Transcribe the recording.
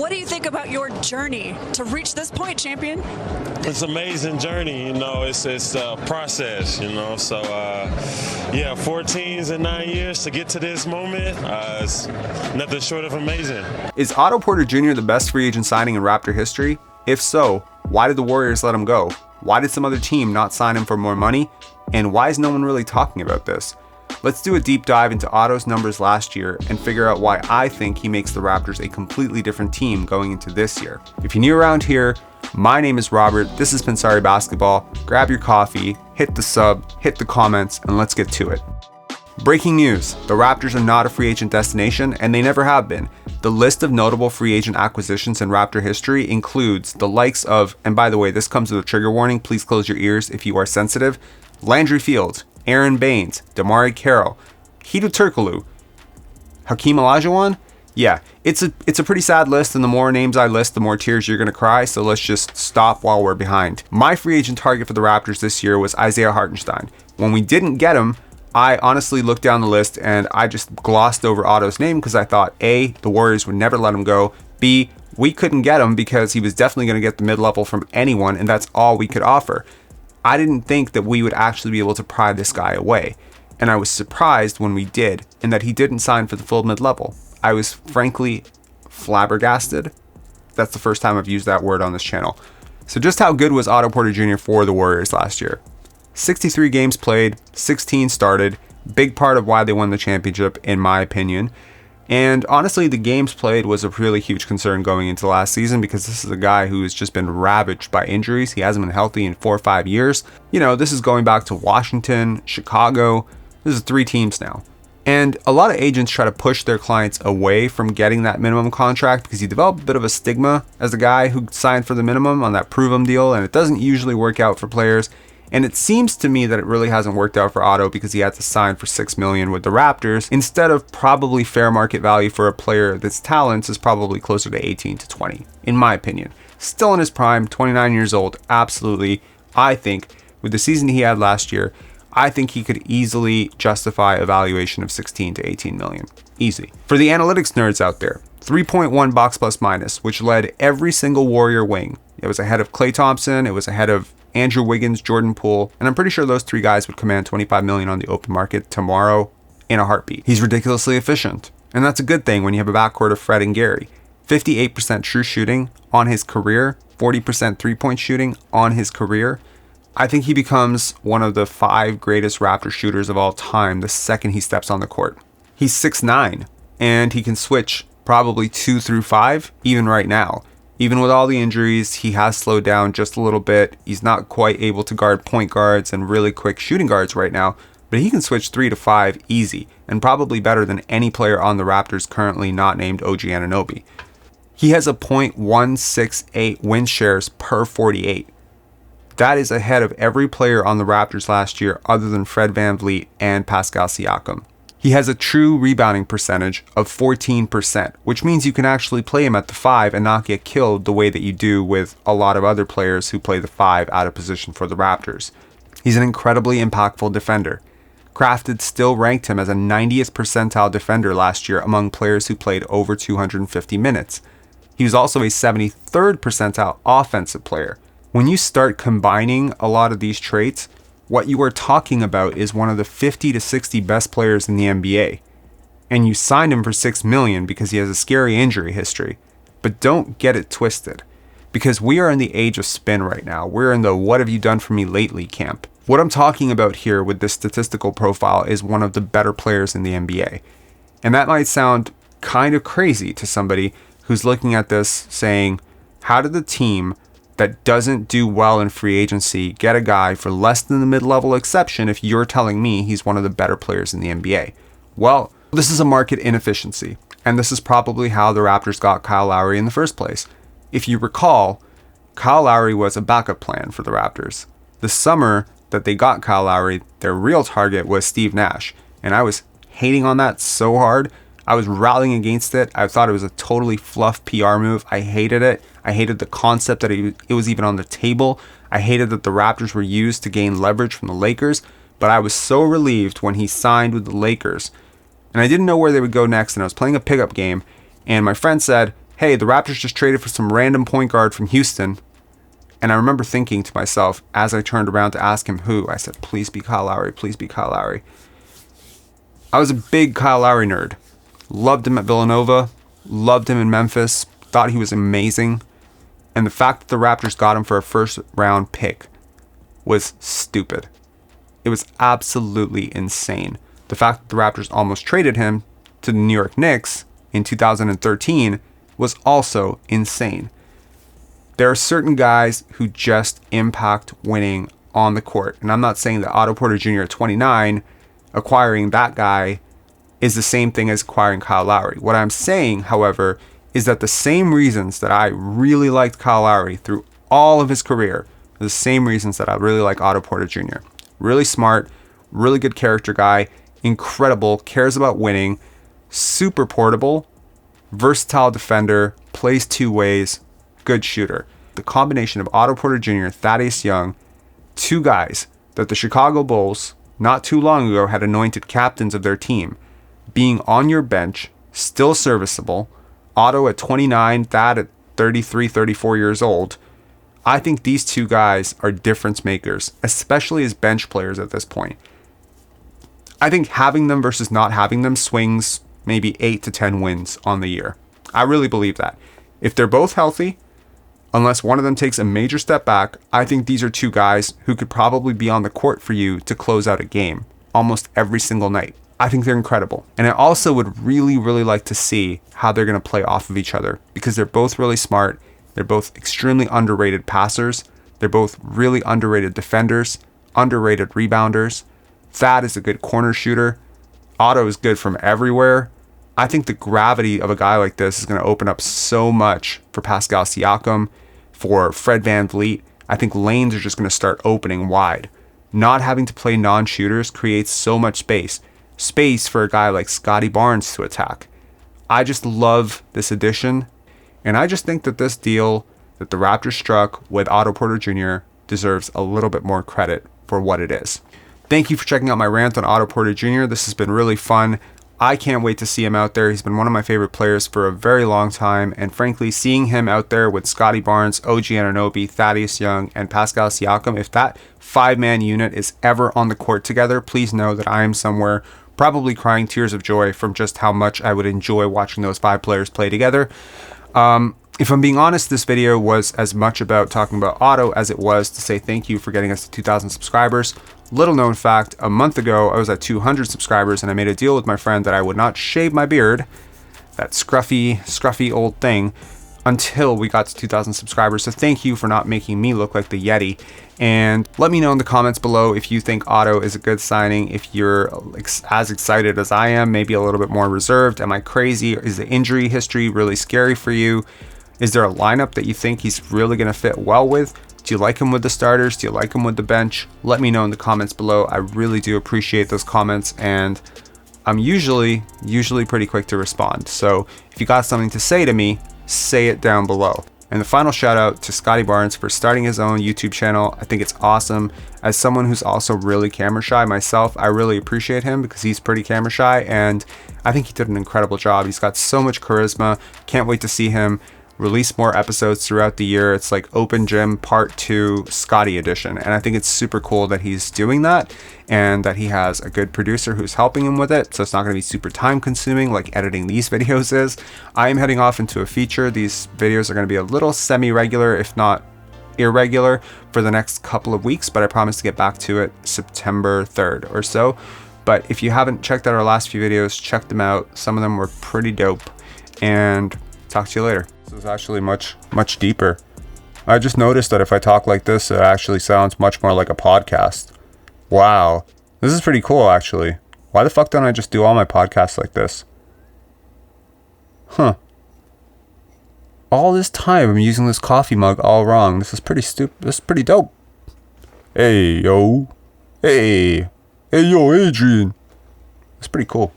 What do you think about your journey to reach this point, champion? It's an amazing journey, it's a process, so 14 and 9 years to get to this moment, it's nothing short of amazing. Is Otto Porter Jr. the best free agent signing in Raptor history? If so, why did the Warriors let him go? Why did some other team not sign him for more money? And why is no one really talking about this? Let's do a deep dive into Otto's numbers last year and figure out why I think he makes the Raptors a completely different team going into this year. If you're new around here, my name is Robert, this is Pensari Basketball. Grab your coffee, hit the sub, hit the comments, and let's get to it. Breaking news, the Raptors are not a free agent destination, and they never have been. The list of notable free agent acquisitions in Raptor history includes the likes of, and by the way, this comes with a trigger warning, please close your ears if you are sensitive, Landry Fields, Aaron Baines, Damari Carroll, Hedo Turkoglu, Hakeem Olajuwon. Yeah, it's a pretty sad list, and the more names I list, the more tears you're going to cry, so let's just stop while we're behind. My free agent target for the Raptors this year was Isaiah Hartenstein. When we didn't get him, I honestly looked down the list and I just glossed over Otto's name because I thought, A, the Warriors would never let him go, B, we couldn't get him because he was definitely going to get the mid-level from anyone, and that's all we could offer. I didn't think that we would actually be able to pry this guy away, and I was surprised when we did, and that he didn't sign for the full mid-level. I was frankly flabbergasted. That's the first time I've used that word on this channel. So just how good was Otto Porter Jr. for the Warriors last year? 63 games played, 16 started, big part of why they won the championship in my opinion. And honestly, the games played was a really huge concern going into last season because this is a guy who has just been ravaged by injuries. He hasn't been healthy in 4 or 5 years. This is going back to Washington, Chicago. This is 3 teams now. And a lot of agents try to push their clients away from getting that minimum contract because you develop a bit of a stigma as a guy who signed for the minimum on that prove 'em deal, and it doesn't usually work out for players. And it seems to me that it really hasn't worked out for Otto because he had to sign for $6 million with the Raptors instead of probably fair market value for a player that's talents is probably closer to 18 to 20, in my opinion. Still in his prime, 29 years old, absolutely. I think with the season he had last year, I think he could easily justify a valuation of 16 to 18 million. Easy. For the analytics nerds out there, 3.1 box plus minus, which led every single Warrior wing. It was ahead of Klay Thompson, it was ahead of Andrew Wiggins, Jordan Poole, and I'm pretty sure those 3 guys would command 25 million on the open market tomorrow in a heartbeat. He's ridiculously efficient, and that's a good thing when you have a backcourt of Fred and Gary. 58% true shooting on his career, 40% three-point shooting on his career. I think he becomes one of the 5 greatest Raptor shooters of all time the second he steps on the court. He's 6'9", and he can switch probably 2 through 5, even right now. Even with all the injuries, he has slowed down just a little bit. He's not quite able to guard point guards and really quick shooting guards right now, but he can switch 3 to 5 easy, and probably better than any player on the Raptors currently not named OG Anunoby. He has a .168 win shares per 48. That is ahead of every player on the Raptors last year other than Fred VanVleet and Pascal Siakam. He has a true rebounding percentage of 14%, which means you can actually play him at the 5 and not get killed the way that you do with a lot of other players who play the 5 out of position for the Raptors. He's an incredibly impactful defender. Crafted still ranked him as a 90th percentile defender last year among players who played over 250 minutes. He was also a 73rd percentile offensive player. When you start combining a lot of these traits, what you are talking about is one of the 50 to 60 best players in the NBA. And you signed him for $6 million because he has a scary injury history. But don't get it twisted, because we are in the age of spin right now. We're in the what have you done for me lately camp. What I'm talking about here with this statistical profile is one of the better players in the NBA. And that might sound kind of crazy to somebody who's looking at this saying, how did the team that doesn't do well in free agency get a guy for less than the mid-level exception if you're telling me he's one of the better players in the NBA? Well, this is a market inefficiency, and this is probably how the Raptors got Kyle Lowry in the first place. If you recall, Kyle Lowry was a backup plan for the Raptors. The summer that they got Kyle Lowry, their real target was Steve Nash, and I was hating on that so hard. I was rallying against it. I thought it was a totally fluff PR move. I hated it. I hated the concept that it was even on the table. I hated that the Raptors were used to gain leverage from the Lakers, but I was so relieved when he signed with the Lakers. And I didn't know where they would go next, and I was playing a pickup game, and my friend said, hey, the Raptors just traded for some random point guard from Houston. And I remember thinking to myself, as I turned around to ask him who, I said, please be Kyle Lowry, please be Kyle Lowry. I was a big Kyle Lowry nerd. Loved him at Villanova, loved him in Memphis, thought he was amazing. And the fact that the Raptors got him for a first round pick was stupid. It was absolutely insane. The fact that the Raptors almost traded him to the New York Knicks in 2013 was also insane. There are certain guys who just impact winning on the court. And I'm not saying that Otto Porter Jr. at 29, acquiring that guy is the same thing as acquiring Kyle Lowry. What I'm saying, however, is that the same reasons that I really liked Kyle Lowry through all of his career are the same reasons that I really like Otto Porter Jr. Really smart, really good character guy, incredible, cares about winning, super portable, versatile defender, plays two ways, good shooter. The combination of Otto Porter Jr., Thaddeus Young, two guys that the Chicago Bulls not too long ago had anointed captains of their team, being on your bench, still serviceable, Otto at 29, Thad at 33, 34 years old. I think these two guys are difference makers, especially as bench players at this point. I think having them versus not having them swings maybe 8 to 10 wins on the year. I really believe that. If they're both healthy, unless one of them takes a major step back, I think these are two guys who could probably be on the court for you to close out a game almost every single night. I think they're incredible. And I also would really, really like to see how they're going to play off of each other because they're both really smart. They're both extremely underrated passers. They're both really underrated defenders, underrated rebounders. Thad is a good corner shooter. Otto is good from everywhere. I think the gravity of a guy like this is going to open up so much for Pascal Siakam, for Fred VanVleet. I think lanes are just going to start opening wide. Not having to play non-shooters creates so much space. Space for a guy like Scotty Barnes to attack. I just love this addition. And I just think that this deal that the Raptors struck with Otto Porter Jr. deserves a little bit more credit for what it is. Thank you for checking out my rant on Otto Porter Jr. This has been really fun. I can't wait to see him out there. He's been one of my favorite players for a very long time. And frankly, seeing him out there with Scotty Barnes, OG Anunoby, Thaddeus Young, and Pascal Siakam, if that five-man unit is ever on the court together, please know that I am somewhere probably crying tears of joy from just how much I would enjoy watching those five players play together. If I'm being honest, this video was as much about talking about Otto as it was to say thank you for getting us to 2,000 subscribers. Little known fact, a month ago I was at 200 subscribers and I made a deal with my friend that I would not shave my beard, that scruffy old thing, until we got to 2,000 subscribers. So thank you for not making me look like the Yeti. And let me know in the comments below if you think Otto is a good signing, if you're as excited as I am, maybe a little bit more reserved. Am I crazy? Is the injury history really scary for you? Is there a lineup that you think he's really going to fit well with? Do you like him with the starters? Do you like him with the bench? Let me know in the comments below. I really do appreciate those comments, and I'm usually pretty quick to respond. So if you got something to say to me, say it down below. And the final shout out to Scotty Barnes for starting his own YouTube channel. I think it's awesome. As someone who's also really camera shy myself, I really appreciate him because he's pretty camera shy, and I think he did an incredible job. He's got so much charisma. Can't wait to see him release more episodes throughout the year. It's like Open Gym Part 2 Scotty Edition, and I think it's super cool that he's doing that and that he has a good producer who's helping him with it, so it's not going to be super time consuming like editing these videos is. I am heading off into a feature. These videos are going to be a little semi-regular, if not irregular, for the next couple of weeks, but I promise to get back to it September 3rd or so. But if you haven't checked out our last few videos, check them out. Some of them were pretty dope, and talk to you later. This is actually much deeper. I just noticed that if I talk like this, it actually sounds much more like a podcast. Wow. This is pretty cool, actually. Why the fuck don't I just do all my podcasts like this? Huh. All this time I'm using this coffee mug all wrong. This is pretty stupid. This is pretty dope. Hey, yo. Hey. Hey, yo, Adrian. That's pretty cool.